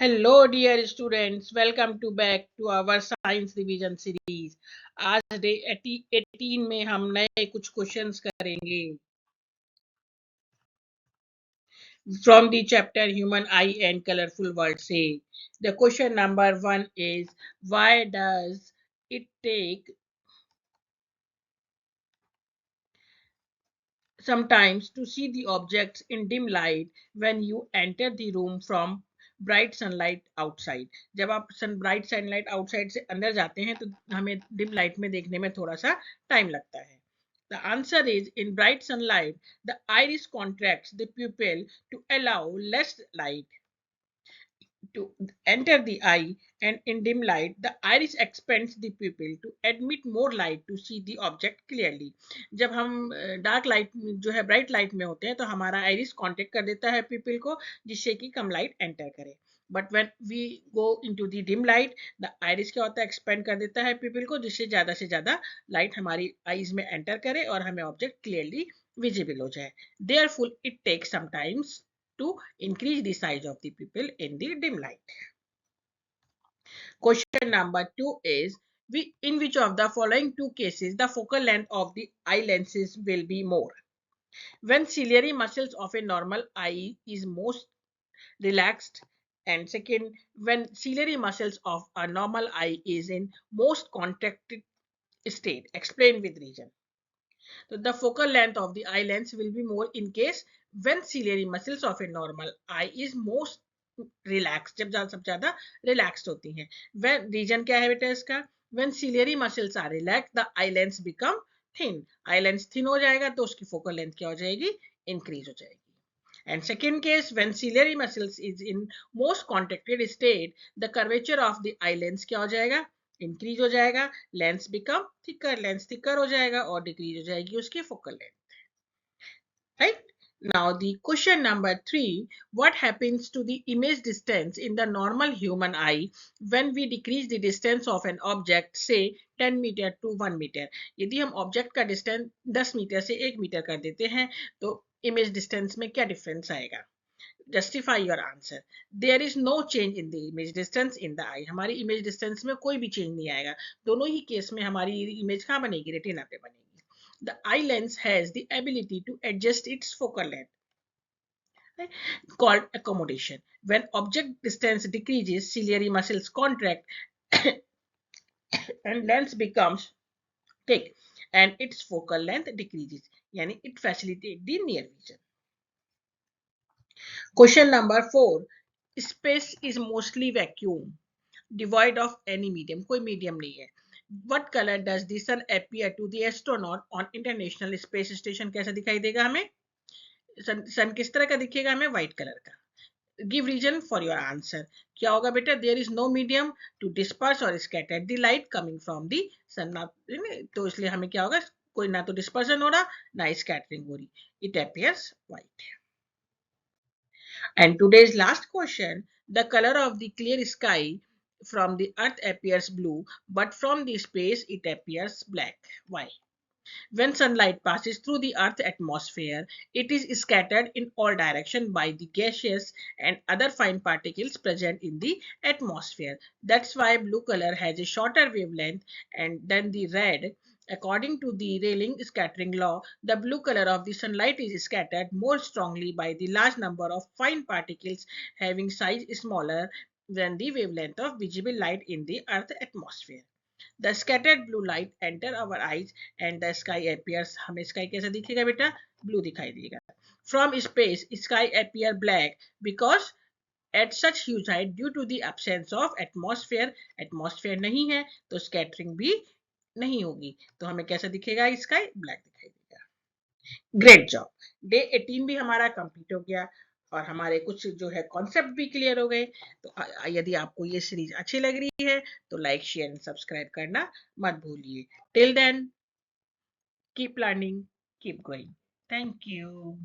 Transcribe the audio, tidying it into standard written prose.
Hello dear students, welcome to back to our science revision series. आज day 18 में हम नए कुछ क्वेश्चंस करेंगे from the chapter human eye and colourful world से। The question number 1 is why does it take sometimes to see the objects in dim light when you enter the room from bright sunlight outside। जब आप bright sunlight outside से अंदर जाते हैं तो हमें dim light में देखने में थोड़ा सा टाइम लगता है। The answer is in bright sunlight, the iris contracts the pupil to allow less light to enter the eye, and in dim light the iris expands the pupil to admit more light to see the object clearly। जब हम dark light जो है bright light में होते हैं तो हमारा iris contact कर देता है पिपिल को, जिससे कि कम लाइट एंटर करे। But when we go into the dim light, the iris क्या होता है, एक्सपेंड कर देता है पिपिल को, जिससे ज्यादा से ज्यादा लाइट हमारी आईज में एंटर करे और हमें ऑब्जेक्ट क्लियरली विजिबल हो जाए। Therefore it takes sometimes to increase the size of the pupil in the dim light. Question number 2 is in which of the following two cases the focal length of the eye lenses will be more? When ciliary muscles of a normal eye is most relaxed, and second, when ciliary muscles of a normal eye is in most contracted state. Explain with reason. So the focal length of the eye lens will be more in case when ciliary muscles of a normal eye is most relaxed, जब सब ज्यादा relaxed होती हैं। when region क्या है बेटा इसका, when ciliary muscles are relaxed the eye lens become thin, eye lens thin हो जाएगा तो उसकी focal length क्या हो जाएगी, increase हो जाएगी। And second case, when ciliary muscles is in most contracted state, the curvature of the eye lens क्या हो जाएगा, इंक्रीज हो जाएगा, lens become thicker, lens thicker हो जाएगा और डिक्रीज हो जाएगी उसकी focal length. Right, now the question number 3, what happens to the image distance in the normal human eye when we decrease the distance of an object, say 10 meter to 1 meter? यदि हम object का distance 10 metre से 1 metre कर देते हैं तो image distance में क्या डिफरेंस आएगा? Justify your answer. There is no change in the image distance in the eye. हमारी image distance में कोई भी चेंज नहीं आएगा, दोनों ही केस में हमारी इमेज कहाँ बनेगी, रेटिना पे बनेगी। The eye lens has the ability to adjust its focal length, called accommodation. When object distance decreases, ciliary muscles contract and lens becomes thick and its focal length decreases, यानी it facilitates the near vision. Question number 4, space is mostly vacuum devoid of any medium, कोई medium नहीं है। What color does the sun appear to the astronaut on international space station? कैसा दिखाई देगा हमें, सन किस तरह का दिखेगा हमें, व्हाइट कलर का। Give reason for your answer, क्या होगा बेटा, there is no medium to disperse और scatter the light coming from the sun, तो इसलिए हमें क्या होगा, कोई ना तो डिस्पर्सन हो रहा ना स्कैटरिंग हो रही, it appears white. And today's last question, the color of the clear sky from the earth appears blue, but from the space it appears black. Why? When sunlight passes through the earth's atmosphere, it is scattered in all directions by the gaseous and other fine particles present in the atmosphere. That's why blue color has a shorter wavelength and than the red. According to the Rayleigh scattering law, the blue color of the sunlight is scattered more strongly by the large number of fine particles having size smaller than the wavelength of visible light in the Earth's atmosphere. The scattered blue light enter our eyes and the sky appears, हमें sky कैसा दिखेगा बेटा, blue दिखाई देगा। From space, sky appear black because at such huge height due to the absence of atmosphere, atmosphere नहीं है तो scattering भी नहीं होगी, तो हमें कैसा दिखेगा, स्काई ब्लैक दिखाई देगा। ग्रेट जॉब, डे 18 भी हमारा कंप्लीट हो गया और हमारे कुछ जो है कॉन्सेप्ट भी क्लियर हो गए। तो यदि आपको ये सीरीज अच्छी लग रही है तो लाइक शेयर एंड सब्सक्राइब करना मत भूलिए। Till then keep learning, keep going, thank you.